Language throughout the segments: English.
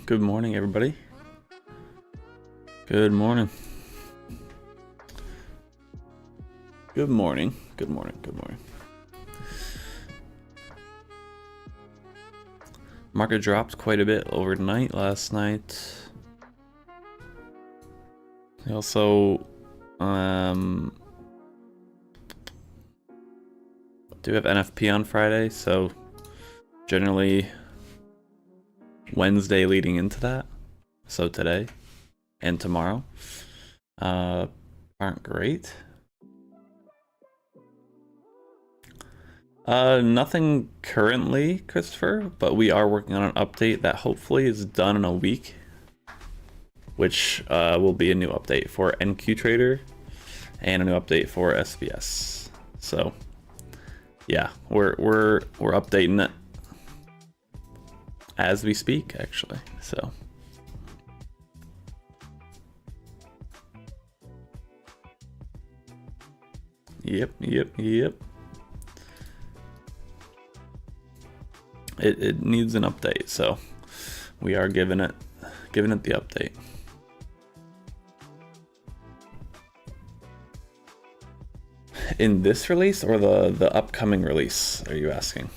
Good morning, everybody. Good morning. Good morning. Good morning. Good morning. Market dropped quite a bit overnight last night. We also do have NFP on Friday, so generally Wednesday leading into that, so today and tomorrow aren't great. Nothing currently, Christopher, but we are working on an update that hopefully is done in a week, which will be a new update for NQTrader and a new update for SBS. So yeah, we're updating it as we speak, actually. So yep. It needs an update, so we are giving it the update. In this release or the upcoming release, are you asking?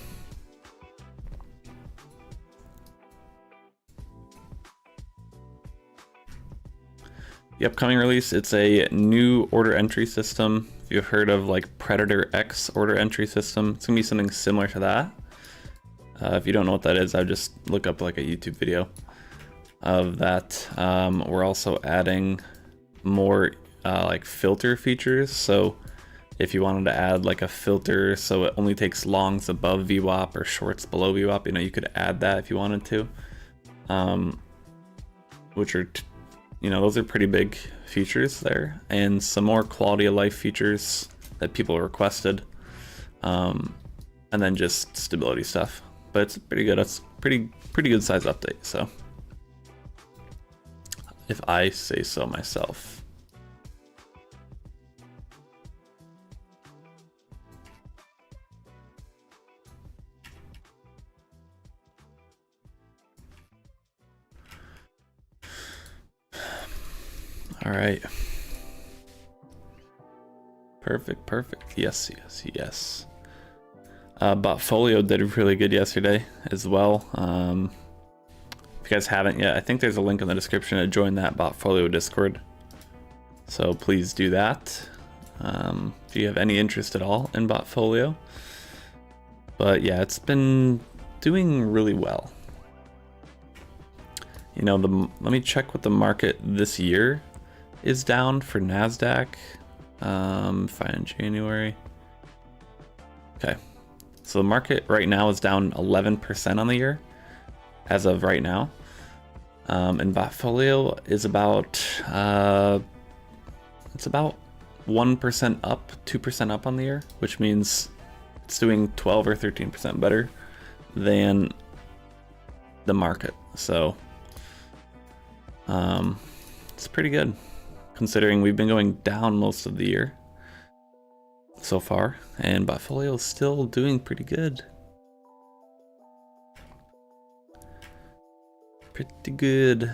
The upcoming release, it's a new order entry system. If you've heard of like Predator X order entry system, it's gonna be something similar to that. If you don't know what that is, I would just look up like a YouTube video of that. We're also adding more like filter features. So if you wanted to add like a filter so it only takes longs above VWAP or shorts below VWAP, you know, you could add that if you wanted to. Which are, you know, those are pretty big features there, and some more quality of life features that people requested, and then just stability stuff. But it's pretty good. It's pretty good size update. So, if I say so myself. All right. Perfect. Yes. Botfolio did really good yesterday as well. If you guys haven't yet, I think there's a link in the description to join that Botfolio Discord. So please do that if you have any interest at all in Botfolio. But yeah, it's been doing really well. You know, let me check what the market this year is down for NASDAQ. Fine, January. Okay. So the market right now is down 11% on the year, as of right now. And Botfolio is about, it's about 1% up, 2% up on the year, which means it's doing 12 or 13% better than the market. So, it's pretty good, considering we've been going down most of the year so far, and Botfolio is still doing pretty good. Pretty good.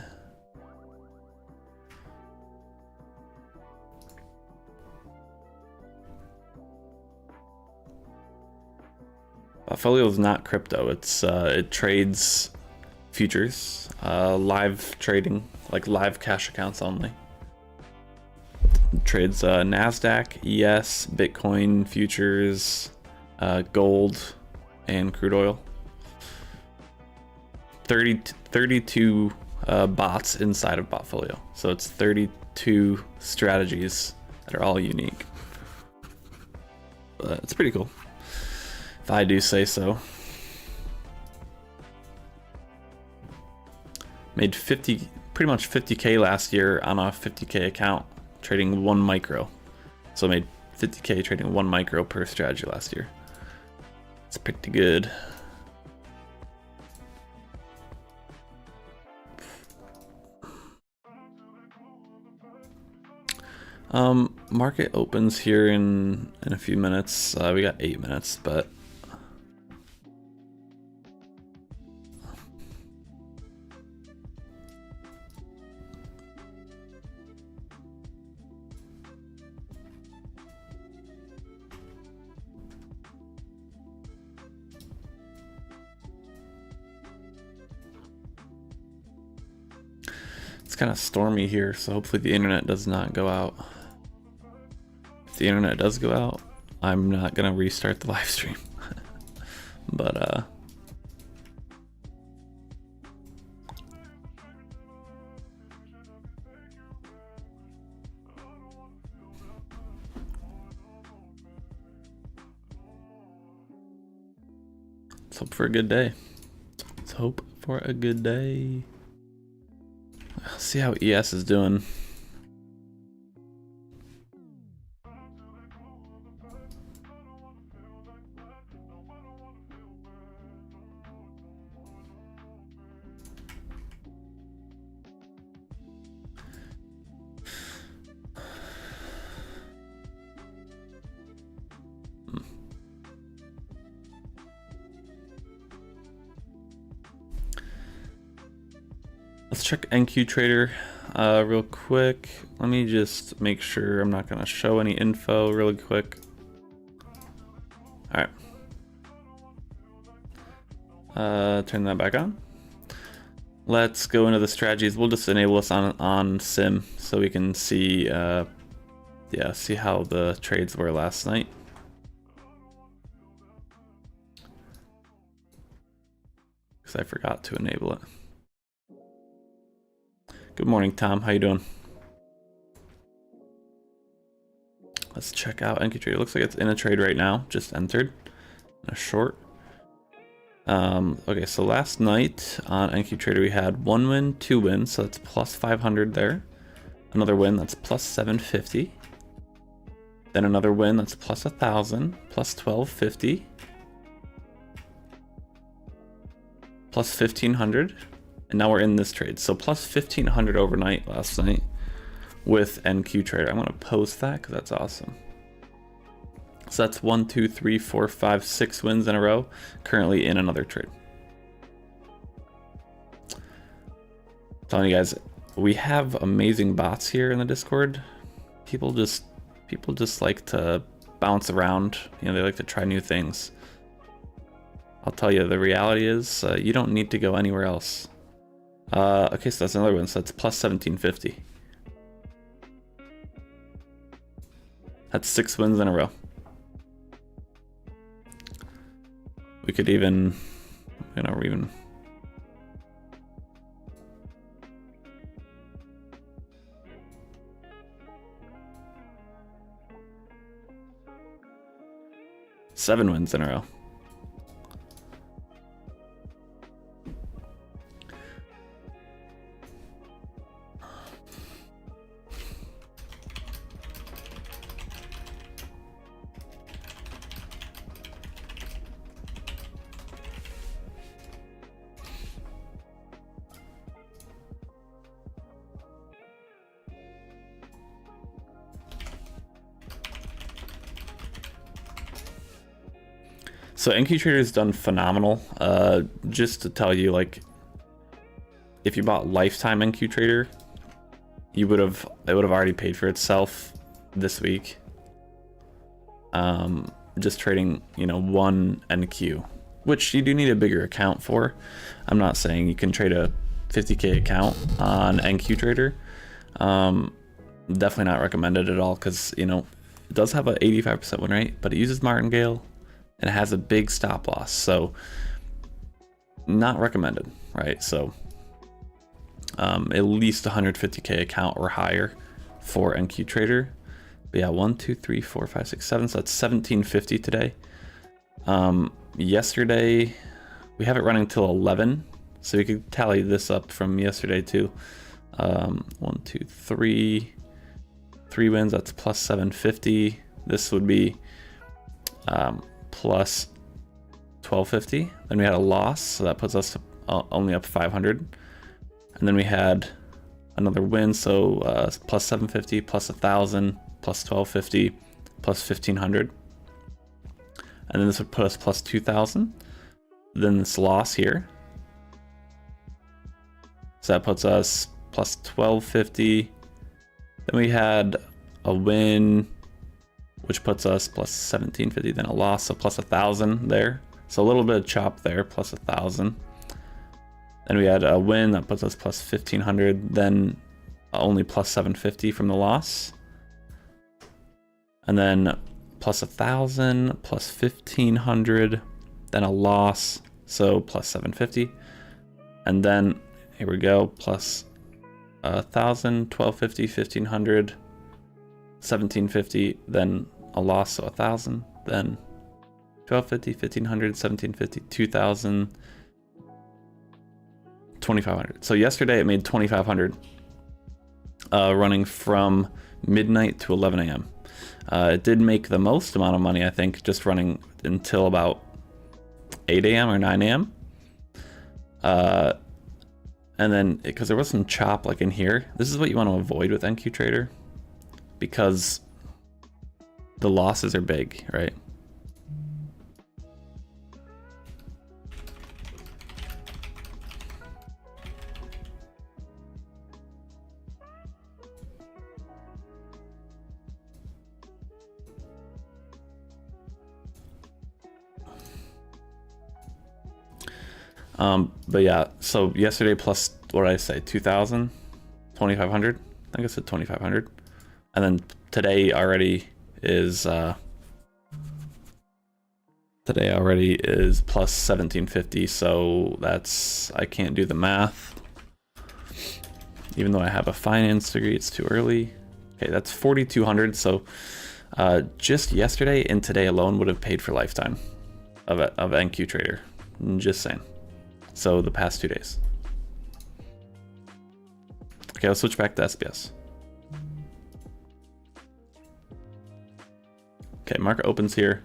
Botfolio is not crypto. It's it trades futures, live trading, like live cash accounts only. Trades NASDAQ, ES, Bitcoin futures, gold, and crude oil. 32 bots inside of Botfolio. So it's 32 strategies that are all unique. But it's pretty cool, if I do say so. Made pretty much 50K last year on a 50K account, trading 1 micro. So I made 50K trading 1 micro per strategy last year. It's pretty good. Market opens here in a few minutes. We got 8 minutes, but It's kind of stormy here, so hopefully the internet does not go out. If the internet does go out, I'm not gonna restart the live stream. But let's hope for a good day. Let's hope for a good day. Let's see how ES is doing. Let's check NQ Trader real quick. Let me just make sure I'm not gonna show any info really quick. All right. Turn that back on. Let's go into the strategies. We'll just enable this on sim so we can see see how the trades were last night. Because I forgot to enable it. Good morning, Tom. How you doing? Let's check out NQ Trader. It looks like it's in a trade right now. Just entered in a short. Okay, so last night on NQ Trader we had 1 win, 2 wins, so that's plus 500 there. Another win, that's plus 750. Then another win, that's plus 1,000, plus 1250, plus 1,500. And now we're in this trade. So plus 1,500 overnight last night with NQ Trader. I'm going to post that because that's awesome. So that's 1, 2, 3, 4, 5, 6 wins in a row. Currently in another trade. I'm telling you guys, we have amazing bots here in the Discord. People just like to bounce around. You know, they like to try new things. I'll tell you, the reality is you don't need to go anywhere else. Okay, so that's another one. So that's plus 1,750. That's 6 wins in a row. We could even, you know, even. Seven wins in a row. So NQ Trader has done phenomenal. Just to tell you, like, if you bought lifetime NQ Trader, it would have already paid for itself this week. Just trading, you know, 1 NQ, which you do need a bigger account for. I'm not saying you can trade a 50K account on NQ Trader. Definitely not recommended at all, because, you know, it does have an 85% win rate, but it uses martingale. And it has a big stop loss, so not recommended, right? So at least 150K account or higher for NQ Trader. But yeah, 1, 2, 3, 4, 5, 6, 7. So that's 1,750 today. Yesterday we have it running till 11, so we could tally this up from yesterday too. 1, 2, 3 wins. That's plus 750. This would be plus 1,250. Then we had a loss, so that puts us only up 500. And then we had another win, so plus 750, plus 1,000, plus 1,250, plus 1,500. And then this would put us plus 2,000. Then this loss here, so that puts us plus 1,250. Then we had a win, which puts us plus 1,750, then a loss, so plus 1,000 there. So a little bit of chop there, plus 1,000. Then we had a win that puts us plus 1,500, then only plus 750 from the loss. And then plus 1,000, plus 1,500, then a loss, so plus 750. And then, here we go, plus 1,000, 1,250, 1,500, 1,750, then a loss, so 1,000, then 1,250, 1,500, 1,750, 2,000, 2,500. So yesterday it made 2,500 running from midnight to 11 a.m. It did make the most amount of money, I think, just running until about 8 a.m. or 9 a.m. And then, because there was some chop like in here, this is what you want to avoid with NQTrader, because the losses are big, right? But yeah, so yesterday plus, what did I say, 2,000, 2,500? I think I said 2,500. And then today already is plus 1,750, so that's, I can't do the math. Even though I have a finance degree, it's too early. Okay, that's 4,200, so just yesterday and today alone would have paid for lifetime of NQTrader. Just saying. So the past 2 days. Okay, I'll switch back to SBS. Okay, market opens here.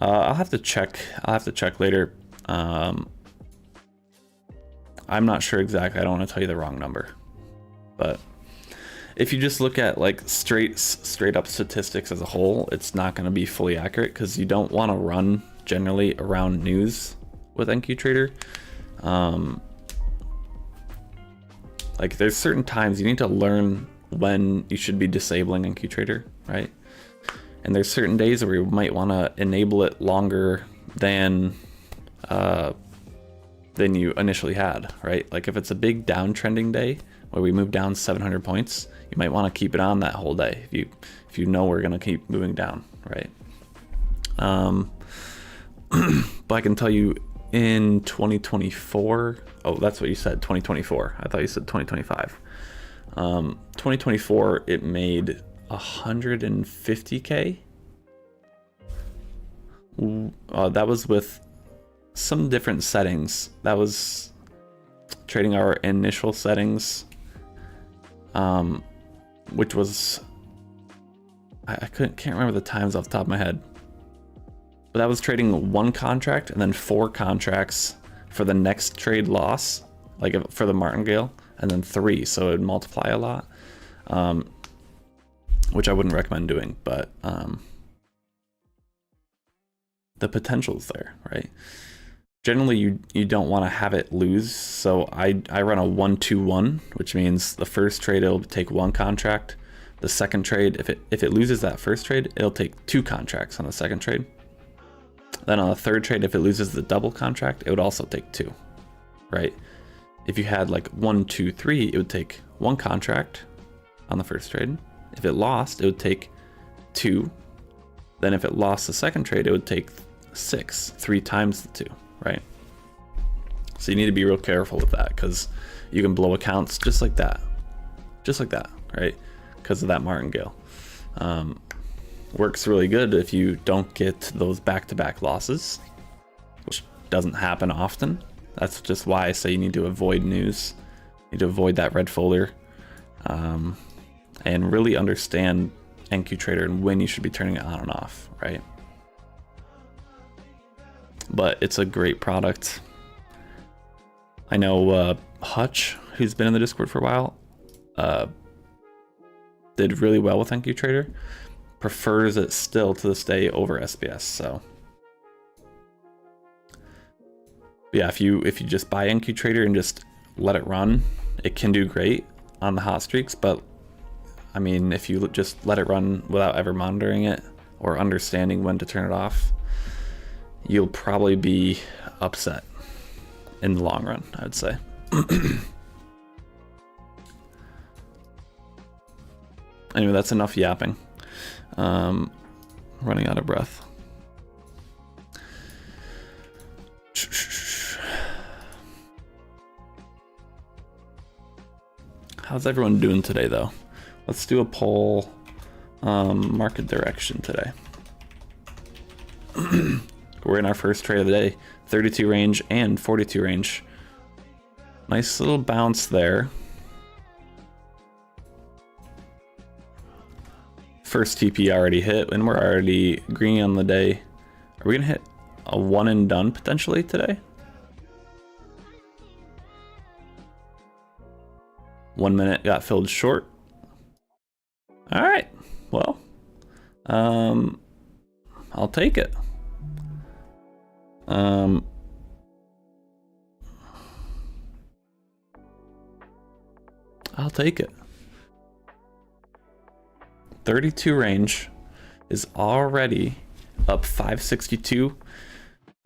I'll have to check later. I'm not sure exactly. I don't want to tell you the wrong number. But if you just look at like straight up statistics as a whole, it's not going to be fully accurate, because you don't want to run generally around news with NQTrader. Like there's certain times you need to learn when you should be disabling NQTrader, right? And there's certain days where you might want to enable it longer than you initially had, right? Like if it's a big downtrending day where we move down 700 points, you might want to keep it on that whole day if you know we're going to keep moving down, right? But I can tell you, in 2024, oh, that's what you said, 2024. I thought you said 2025. 2024, it made 150K. That was with some different settings. That was trading our initial settings, which was, I can't remember the times off the top of my head. But that was trading one contract and then 4 contracts for the next trade loss, like for the martingale, and then 3, so it would multiply a lot, which I wouldn't recommend doing, but the potential's there, right? Generally, you don't want to have it lose, so I run a 1-2-1, which means the first trade it'll take 1 contract. The second trade, if it loses that first trade, it'll take 2 contracts on the second trade. Then on the third trade, if it loses the double contract, it would also take 2, right? If you had like 1, 2, 3, it would take 1 contract on the first trade. If it lost, it would take 2. Then if it lost the second trade, it would take 6, 3 times the 2, right? So you need to be real careful with that, because you can blow accounts just like that, right? Because of that martingale. Works really good if you don't get those back-to-back losses, which doesn't happen often. That's just why I say you need to avoid news. You need to avoid that red folder, and really understand NQTrader and when you should be turning it on and off, right? But it's a great product. I know Hutch, who's been in the Discord for a while, did really well with NQTrader. Prefers it still to this day over SBS. So yeah, if you just buy NQTrader and just let it run, it can do great on the hot streaks. But I mean, if you just let it run without ever monitoring it or understanding when to turn it off, you'll probably be upset in the long run, I'd say. Anyway, that's enough yapping. Running out of breath. How's everyone doing today, though? Let's do a poll. Market direction today. We're in our first trade of the day. 32 range and 42 range. Nice little bounce there. First TP already hit, and we're already green on the day. Are we gonna hit a one and done potentially today? 1 minute got filled short. All right, well, I'll take it. I'll take it. 32 range is already up 562.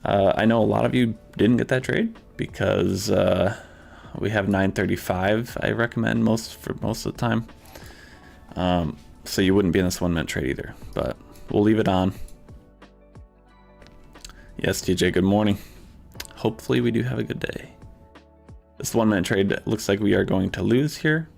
I know a lot of you didn't get that trade because we have 935. I recommend for most of the time. So you wouldn't be in this 1 minute trade either, but we'll leave it on. Yes, TJ, good morning. Hopefully we do have a good day. This 1 minute trade looks like we are going to lose here.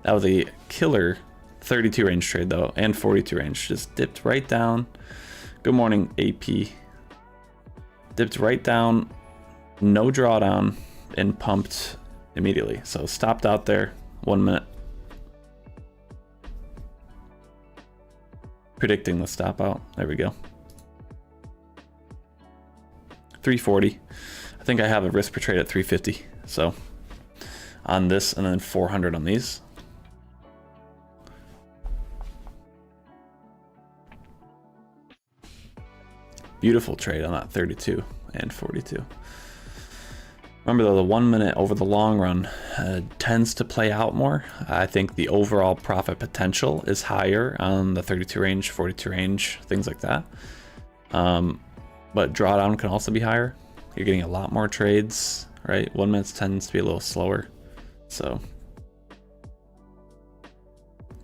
That was a killer 32 range trade though, and 42 range. Just dipped right down. Good morning, AP. Dipped right down, no drawdown, and pumped immediately. So stopped out there, 1 minute. Predicting the stop out. There we go. 340. I think I have a risk per trade at 350. So on this, and then 400 on these. Beautiful trade on that 32 and 42. Remember though, the 1 minute over the long run tends to play out more. I think the overall profit potential is higher on the 32 range, 42 range, things like that. But drawdown can also be higher. You're getting a lot more trades, right? 1 minute tends to be a little slower. So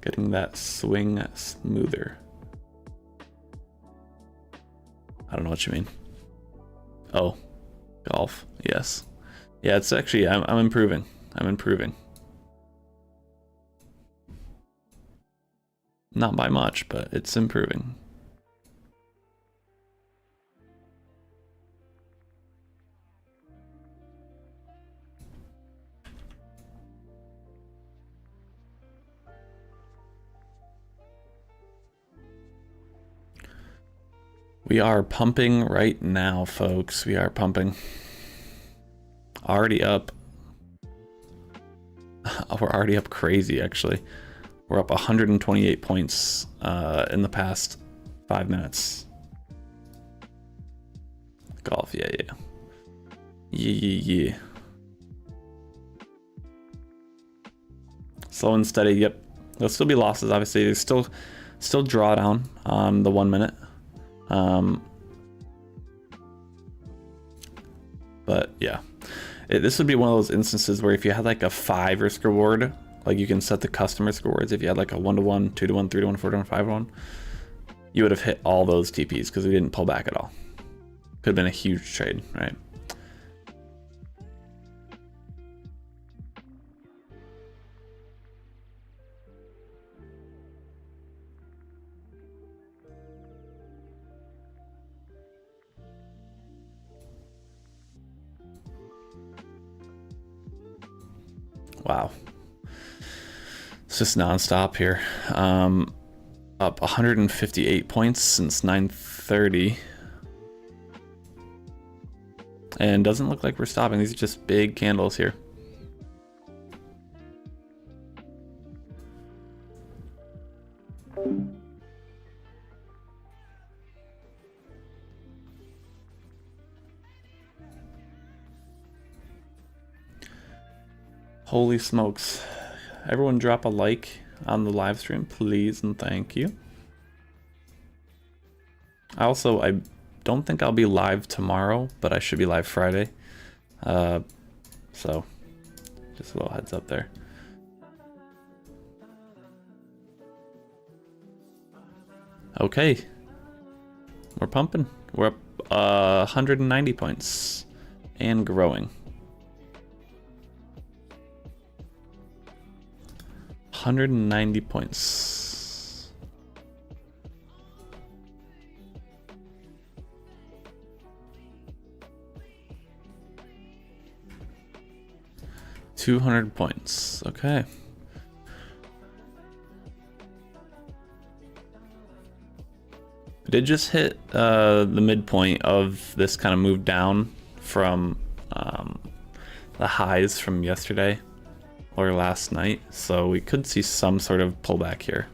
getting that swing smoother. I don't know what you mean. Oh, golf. Yes. Yeah, it's actually, I'm improving. I'm improving. Not by much, but it's improving. We are pumping right now, folks. We are pumping. Already up. We're already up crazy, actually. We're up 128 points in the past 5 minutes. Golf, yeah. Yeah. Slow and steady, yep. There'll still be losses, obviously. There's still drawdown on the 1 minute. But yeah, this would be one of those instances where if you had like a 5 risk reward, like you can set the customer risk rewards. If you had like a 1-to-1, 2-to-1, 3-to-1, 4-to-1, 5-to-1, you would have hit all those TPs because we didn't pull back at all. Could have been a huge trade, right? Wow. It's just nonstop here. Up 158 points since 9:30. And doesn't look like we're stopping. These are just big candles here. Holy smokes. Everyone drop a like on the live stream, please, and thank you. I don't think I'll be live tomorrow, but I should be live Friday. So just a little heads up there. Okay, we're pumping. We're up 190 points and growing. 190 points. $200 points. Okay. We did just hit the midpoint of this kind of move down from the highs from yesterday or last night, so we could see some sort of pullback here,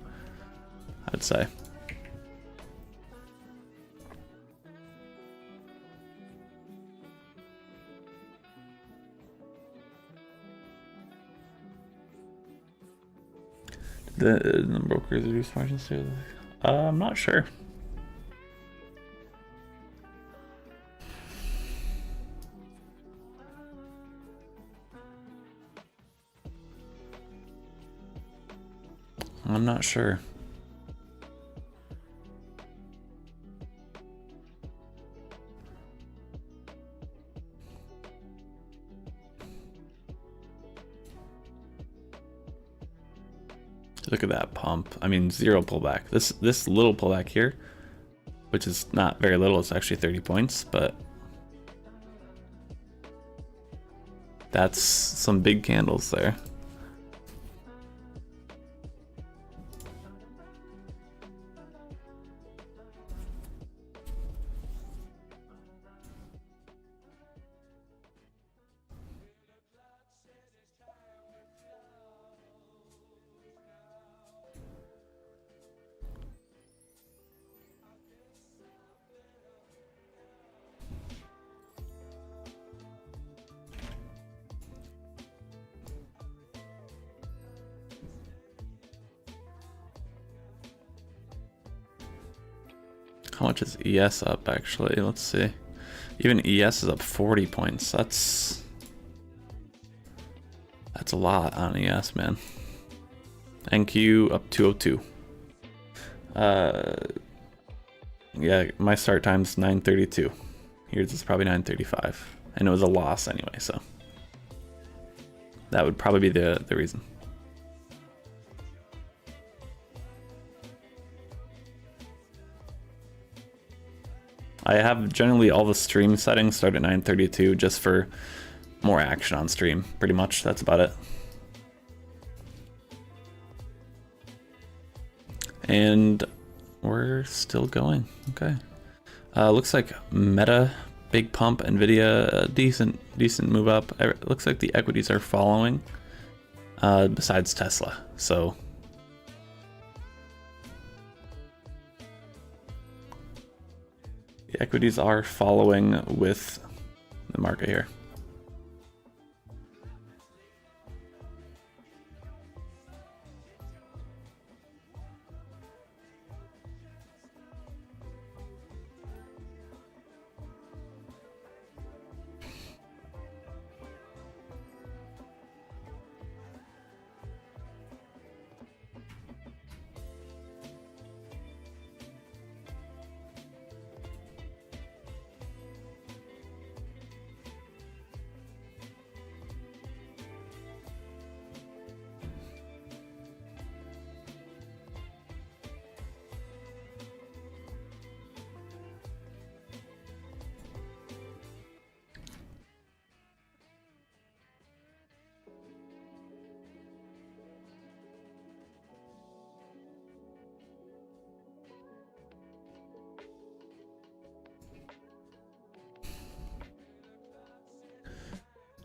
I'd say. The brokers reduce margins too. I'm not sure. I'm not sure. Look at that pump. I mean, zero pullback. This little pullback here, which is not very little, it's actually 30 points, but that's some big candles there. How much is ES up actually? Let's see. Even ES is up 40 points. That's a lot on ES, man. NQ up 202. Yeah, my start time's 9:32. Yours is probably 9:35. And it was a loss anyway, so that would probably be the reason. I have generally all the stream settings start at 9:32 just for more action on stream. Pretty much, that's about it. And we're still going. Okay. Looks like Meta, big pump, Nvidia, decent move up. It looks like the equities are following, besides Tesla. So the equities are following with the market here.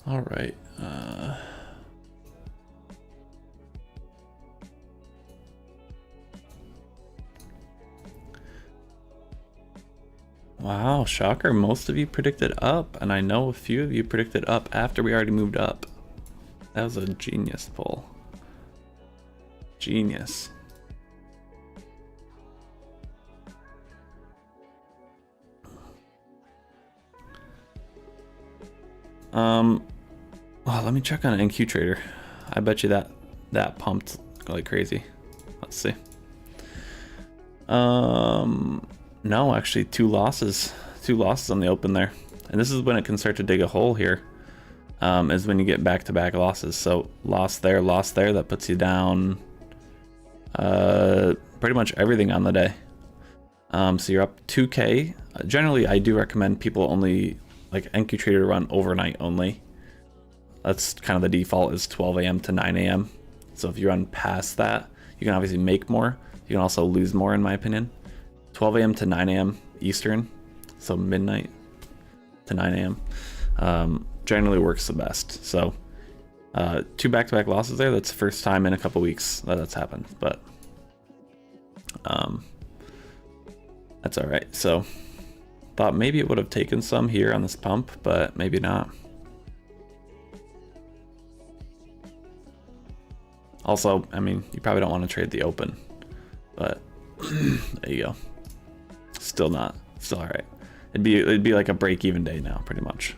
All right. Wow, shocker. Most of you predicted up, and I know a few of you predicted up after we already moved up. That was a genius pull. Genius. Well, let me check on NQ Trader. I bet you that pumped like crazy. Let's see. No, actually 2 losses. 2 losses on the open there. And this is when it can start to dig a hole here. Is when you get back-to-back losses. So loss there, that puts you down pretty much everything on the day. So you're up 2K. Generally, I do recommend people only, like NQ Trader, run overnight only. That's kind of the default, is 12 a.m. to 9 a.m. So if you run past that, you can obviously make more. You can also lose more, in my opinion. 12 a.m. to 9 a.m. Eastern, so midnight to 9 a.m. Generally works the best. So 2 back-to-back losses there. That's the first time in a couple weeks that that's happened, but that's all right. So thought maybe it would have taken some here on this pump, but maybe not. Also, I mean, you probably don't want to trade the open, but there you go. Still all right. It'd be like a break-even day now, pretty much.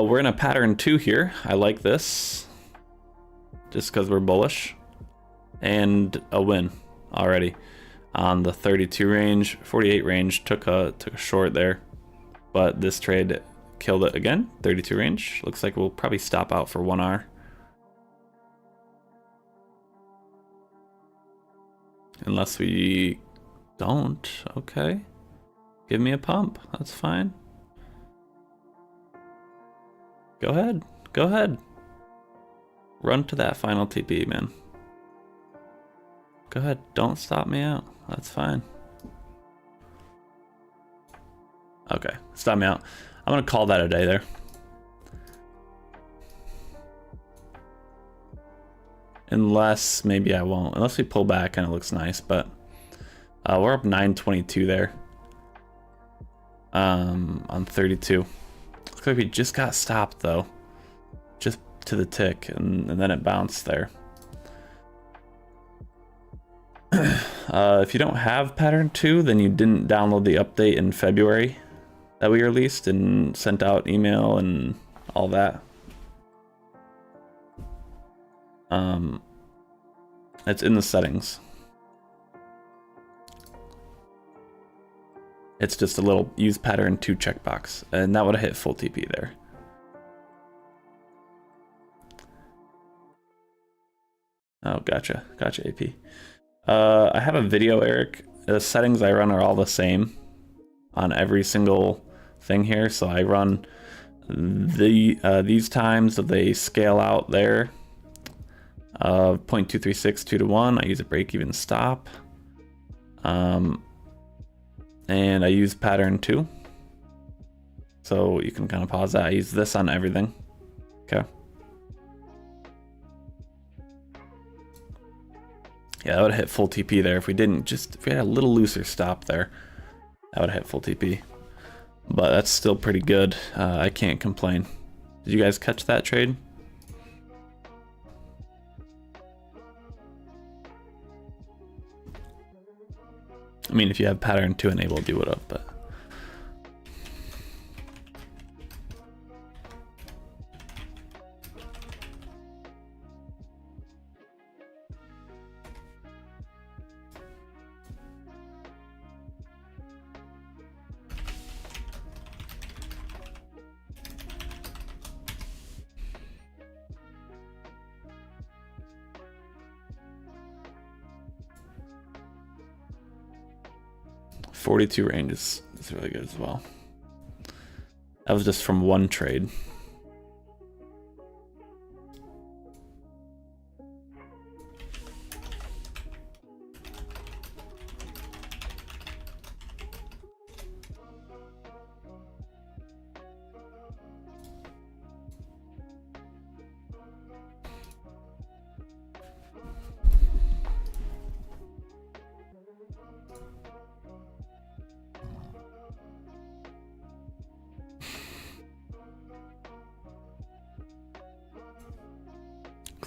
We're in a pattern 2 here. I like this, just because we're bullish, and a win already on the 32 range. 48 range took a short there, but this trade killed it again. 32 range looks like we'll probably stop out for 1 hour, unless we don't. Okay, give me a pump. That's fine. Go ahead. Go ahead. Run to that final TP, man. Go ahead. Don't stop me out. That's fine. Okay, stop me out. I'm gonna call that a day there. Unless, maybe I won't. Unless we pull back and it looks nice, but we're up 922 there. On 32. Looks like we just got stopped though. Just to the tick, and then it bounced there. If you don't have pattern 2, then you didn't download the update in February that we released and sent out email and all that. It's in the settings. It's just a little use pattern 2 checkbox, and that would have hit full TP there. Oh, gotcha, AP. I have a video, Eric. The settings I run are all the same on every single thing here. So I run these times that they scale out there. 0.236, 2 to 1. I use a break-even stop. And I use pattern 2. So you can kind of pause that. I use this on everything. Okay. Yeah, that would have hit full TP there if we didn't, if we had a little looser stop there, that would have hit full TP. But that's still pretty good. I can't complain. Did you guys catch that trade? I mean, if you have pattern 2 enabled, you would have, but. .42 range is really good as well. That was just from one trade.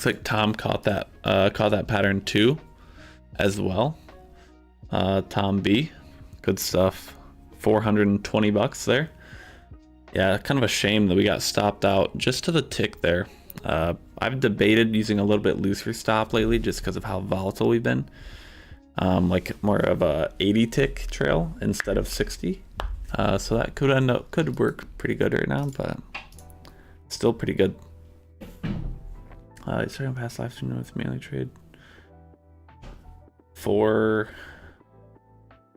Looks like Tom caught that pattern too, as well. Tom B, good stuff. 420 bucks there. Yeah, kind of a shame that we got stopped out just to the tick there. I've debated using a little bit looser stop lately just because of how volatile we've been. Like more of a 80 tick trail instead of 60. So that could work pretty good right now, but still pretty good. Starting past live stream with mainly trade 4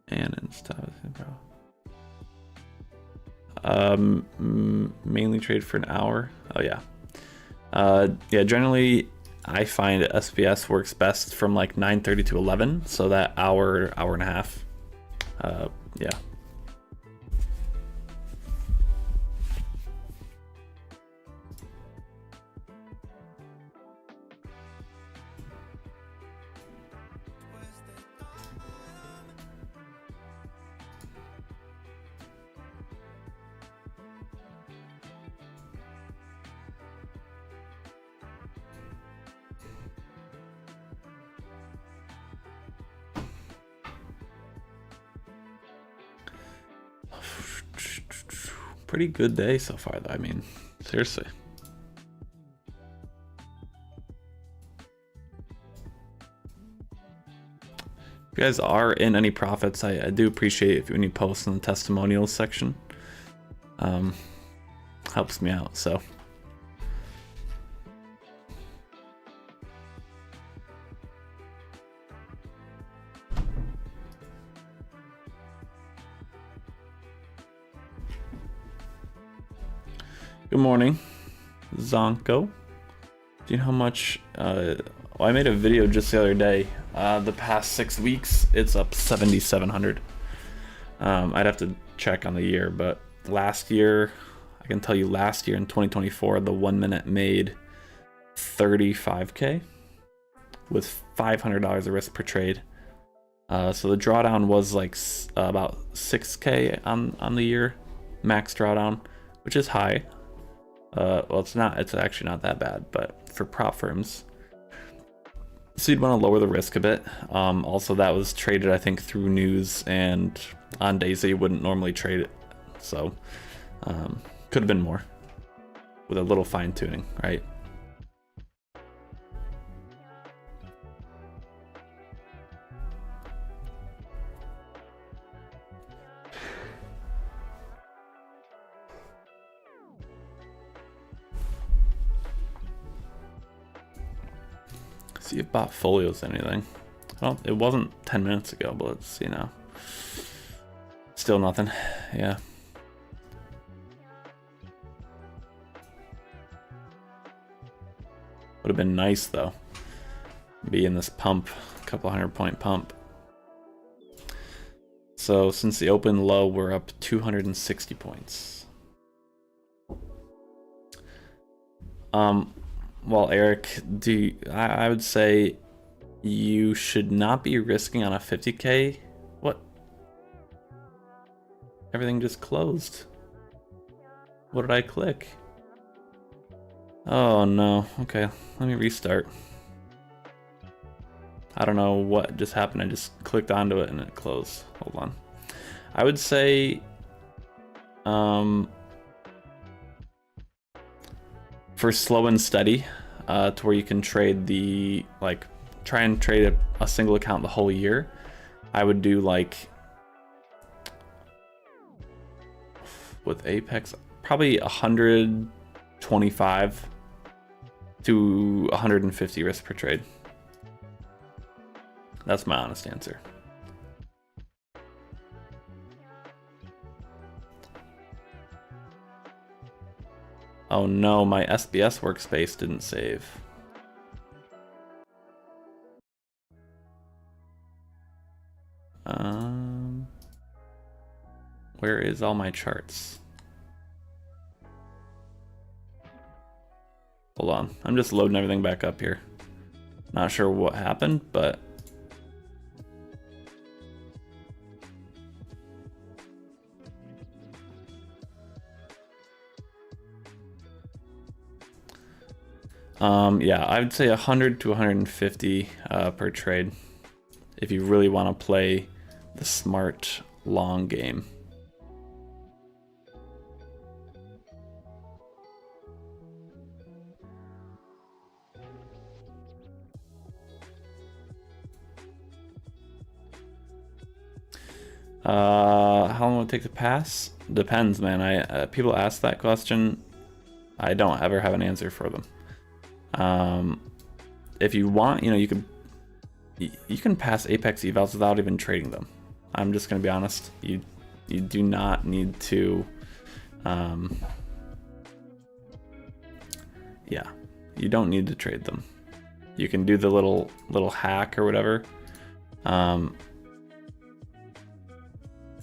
and stuff. Mainly trade for an hour. Oh yeah. Yeah, generally I find SBS works best from like 9:30 to 11, so that hour and a half. Yeah. Pretty good day so far though, I mean, seriously. If you guys are in any profits, I do appreciate if when you post in the testimonials section. Helps me out, so. Good morning, Zonko. Do you know how much, well, I made a video just the other day. The past 6 weeks, it's up 7,700. I'd have to check on the year, but last year, I can tell you last year in 2024, the 1 minute made 35K with $500 of risk per trade. So the drawdown was like about 6K on the year, max drawdown, which is high. Well, it's actually not that bad, but for prop firms, so you'd want to lower the risk a bit. Also, that was traded, I think, through news and on days that you wouldn't normally trade it. So, could have been more with a little fine tuning, right? See if Botfolio's anything. Well, it wasn't 10 minutes ago, but let's see now. Still nothing. Yeah. Would have been nice though. Be in this pump, a couple 100-point pump. So since the open low, we're up 260 points. Well, Eric, I would say you should not be risking on a 50K. What? Everything just closed. What did I click? Oh no. Okay, let me restart. I don't know what just happened. I just clicked onto it and it closed. Hold on. I would say for slow and steady, to where you can trade try and trade a single account the whole year, I would do like with Apex probably 125 to 150 risk per trade. That's my honest answer. Oh no, my SBS workspace didn't save. Where is all my charts? Hold on, I'm just loading everything back up here. Not sure what happened, but Yeah, I would say 100 to 150 per trade if you really want to play the smart long game. How long will it take to pass? Depends, man. People ask that question. I don't ever have an answer for them. If you want, you can pass Apex evals without even trading them. I'm just gonna be honest. You do not need to. Yeah, you don't need to trade them. You can do the little hack or whatever.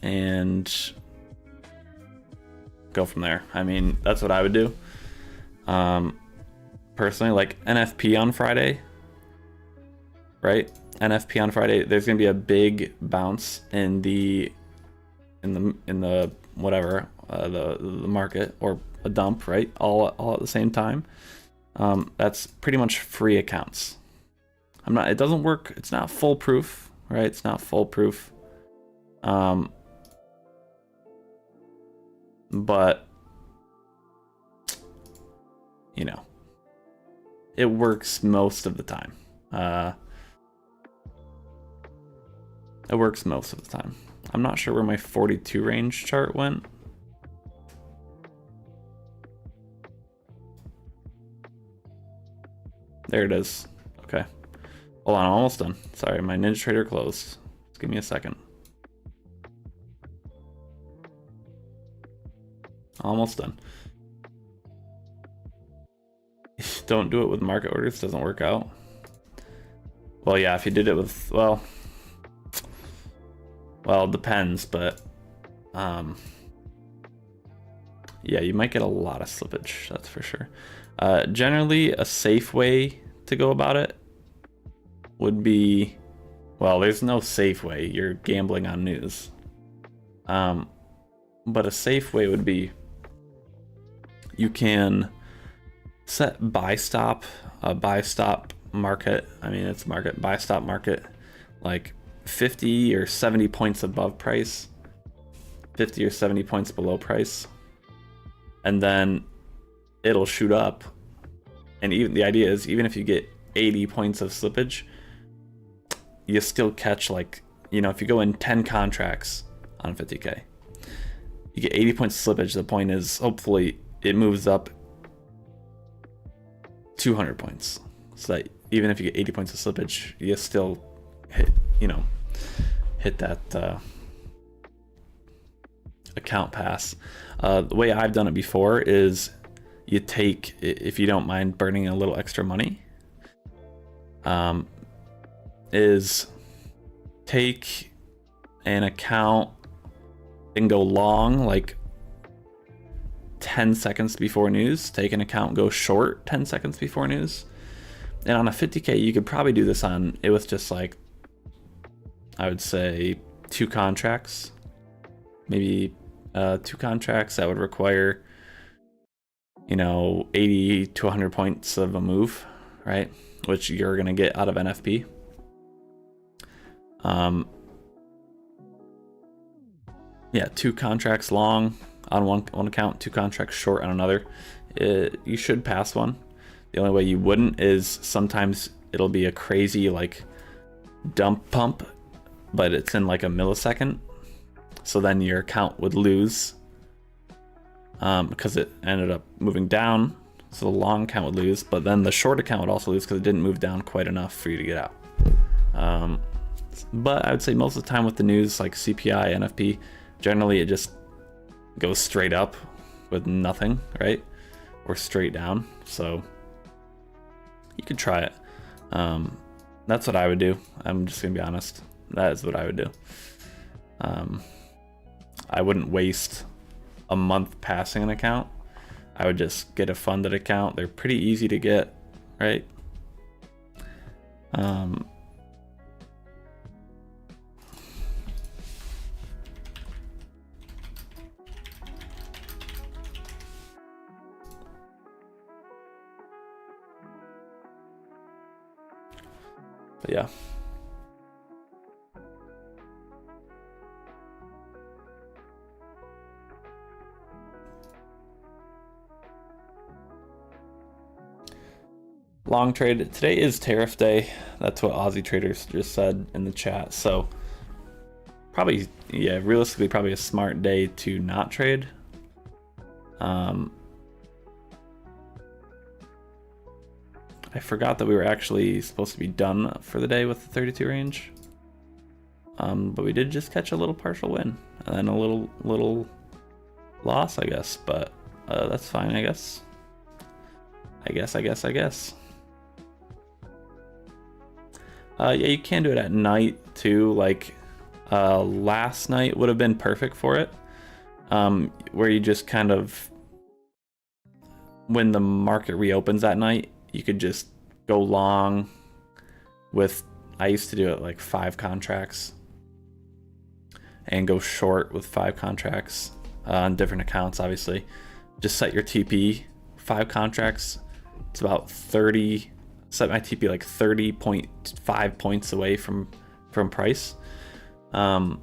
And go from there. I mean, that's what I would do. Personally, like NFP on Friday, right? NFP on Friday, there's gonna be a big bounce in the whatever the market, or a dump, right? All at the same time. That's pretty much free accounts. It doesn't work. It's not foolproof, right? It's not foolproof. But it works most of the time. It works most of the time. I'm not sure where my 42 range chart went. There it is. Okay. Hold on, I'm almost done. Sorry, my NinjaTrader closed. Just give me a second. Almost done. Don't do it with market orders, doesn't work out. Well, yeah, if you did it with, well, it depends, but yeah, you might get a lot of slippage, that's for sure. Generally, a safe way to go about it would be, well, there's no safe way. You're gambling on news. But a safe way would be, you can set buy stop market. I mean, it's market, buy stop market, like 50 or 70 points above price, 50 or 70 points below price, and then it'll shoot up. And even the idea is, even if you get 80 points of slippage, you still catch, like, if you go in 10 contracts on 50K, you get 80 points of slippage. The point is, hopefully it moves up 200 points, so that even if you get 80 points of slippage, you still hit that account pass. The way I've done it before is, you take, if you don't mind burning a little extra money, is take an account and go long like 10 seconds before news, take an account, go short 10 seconds before news. And on a 50K, you could probably do this on it with just, like, I would say 2 contracts, maybe 2 contracts that would require 80 to 100 points of a move, right? Which you're gonna get out of NFP. Yeah, 2 contracts long on one account, 2 contracts short on another. You should pass one. The only way you wouldn't is sometimes it'll be a crazy, like, dump pump, but it's in like a millisecond. So then your account would lose because it ended up moving down. So the long account would lose, but then the short account would also lose because it didn't move down quite enough for you to get out. But I would say most of the time with the news, like CPI, NFP, generally it just goes straight up with nothing, right? Or straight down. So you could try it. That's what I would do. I'm just gonna be honest. That is what I would do. I wouldn't waste a month passing an account. I would just get a funded account. They're pretty easy to get, right? But yeah. Long trade. Today is tariff day. That's what Aussie traders just said in the chat. So probably, yeah, realistically, probably a smart day to not trade. I forgot that we were actually supposed to be done for the day with the 32 range. But we did just catch a little partial win and then a little loss, I guess. But that's fine, I guess. I guess. Yeah, you can do it at night too. Like last night would have been perfect for it, where you just kind of, when the market reopens at night, you could just go long with, I used to do it like 5 contracts and go short with 5 contracts on different accounts. Obviously, just set your TP 5 contracts. It's about 30. Set my TP like 30.5 points away from price, and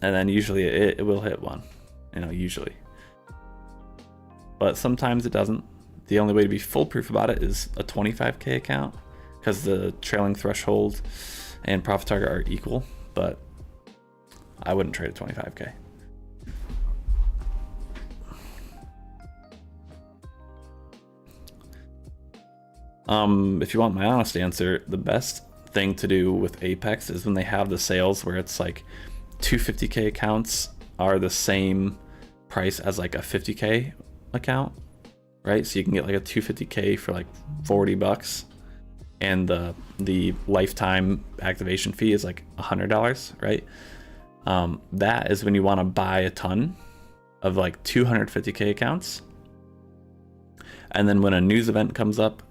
then usually it will hit one, usually. But sometimes it doesn't. The only way to be foolproof about it is a 25k account, because the trailing threshold and profit target are equal. But I wouldn't trade a 25k. If you want my honest answer, the best thing to do with Apex is when they have the sales where it's like 250k accounts are the same price as like a 50k account, right? So you can get like a 250k for like 40 bucks, and the lifetime activation fee is like $100, right? That is when you want to buy a ton of like 250k accounts, and then when a news event comes up,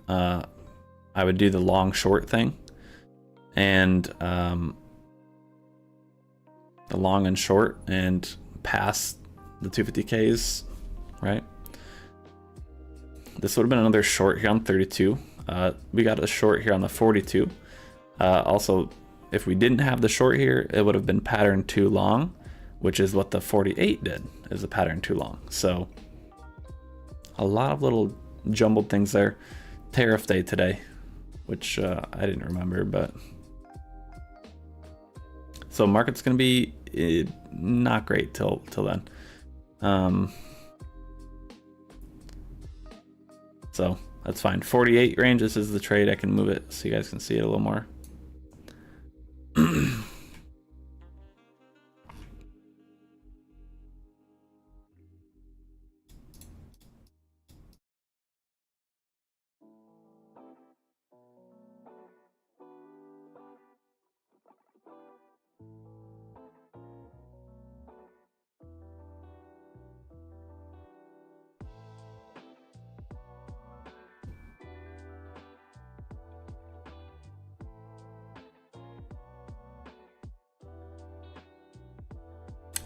I would do the long short thing, and the long and short, and pass the 250ks, right? This would have been another short here on 32. We got a short here on the 42. Also, if we didn't have the short here, it would have been pattern too long, which is what the 48 did, is a pattern too long. So a lot of little jumbled things there. Tariff day today, which I didn't remember, but so market's gonna be not great till then. So that's fine. 48 range, this is the trade. I can move it so you guys can see it a little more.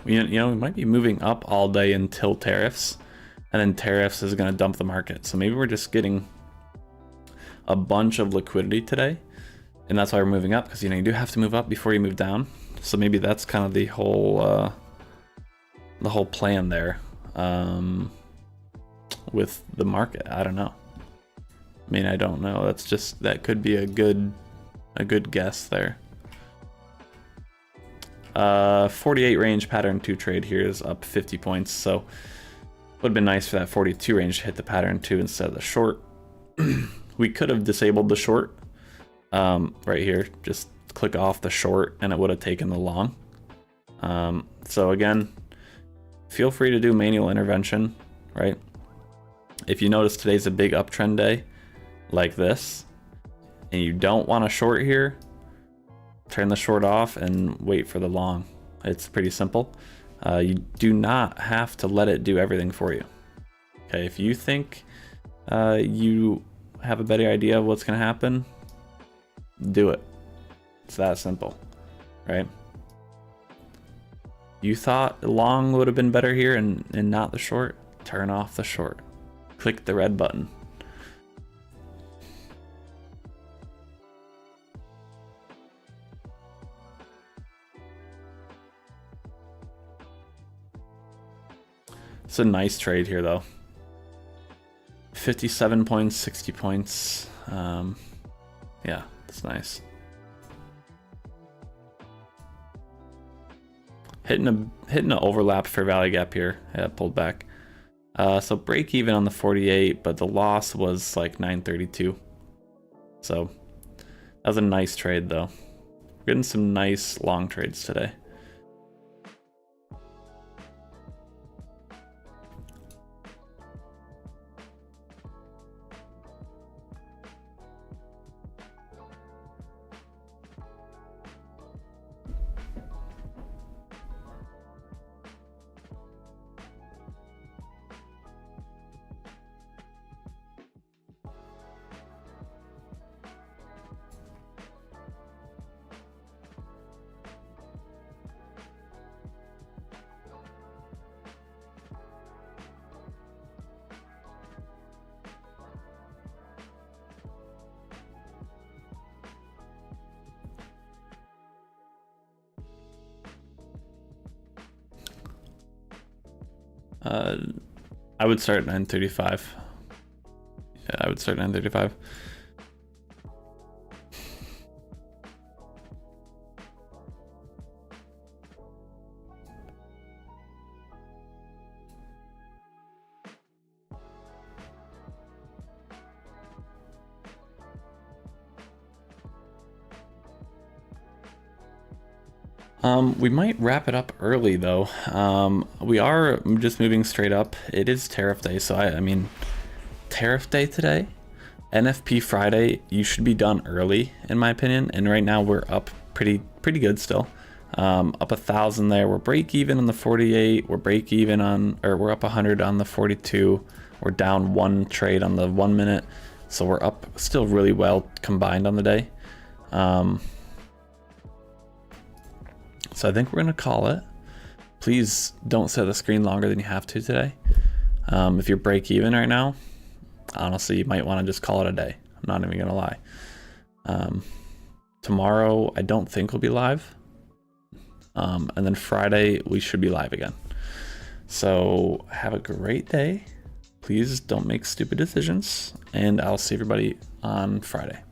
We might be moving up all day until tariffs, and then tariffs is going to dump the market. So maybe we're just getting a bunch of liquidity today, and that's why we're moving up, because you do have to move up before you move down. So maybe that's kind of the whole plan there with the market. I don't know. I mean, I don't know. That could be a good guess there. 48 range pattern 2 trade here is up 50 points, so would have been nice for that 42 range to hit the pattern 2 instead of the short. We could have disabled the short right here, just click off the short, and it would have taken the long. So again, feel free to do manual intervention, right? If you notice today's a big uptrend day like this, and you don't want a short here, turn the short off and wait for the long. It's pretty simple. You do not have to let it do everything for you. Okay, if you think you have a better idea of what's going to happen, do it. It's that simple, right? You thought long would have been better here and not the short? Turn off the short. Click the red button. It's a nice trade here though. 57 points, 60 points. Yeah, that's nice. Hitting an overlap for value gap here. Yeah, pulled back. So break even on the 48, but the loss was like 932. So that was a nice trade though. We're getting some nice long trades today. I would start at 935. Yeah, I would start at 935. We might wrap it up early though. We are just moving straight up. It is tariff day, so I mean, tariff day today, NFP Friday, you should be done early in my opinion. And right now we're up pretty good still. Up 1,000 there. We're break even on the 48. We're break even on, or we're up 100 on the 42. We're down 1 trade on the 1 minute. So we're up still really well combined on the day. So I think we're gonna call it. Please don't set the screen longer than you have to today. If you're break even right now, honestly, you might want to just call it a day. I'm not even gonna lie. Tomorrow, I don't think we'll be live. And then Friday, we should be live again. So have a great day. Please don't make stupid decisions, and I'll see everybody on Friday.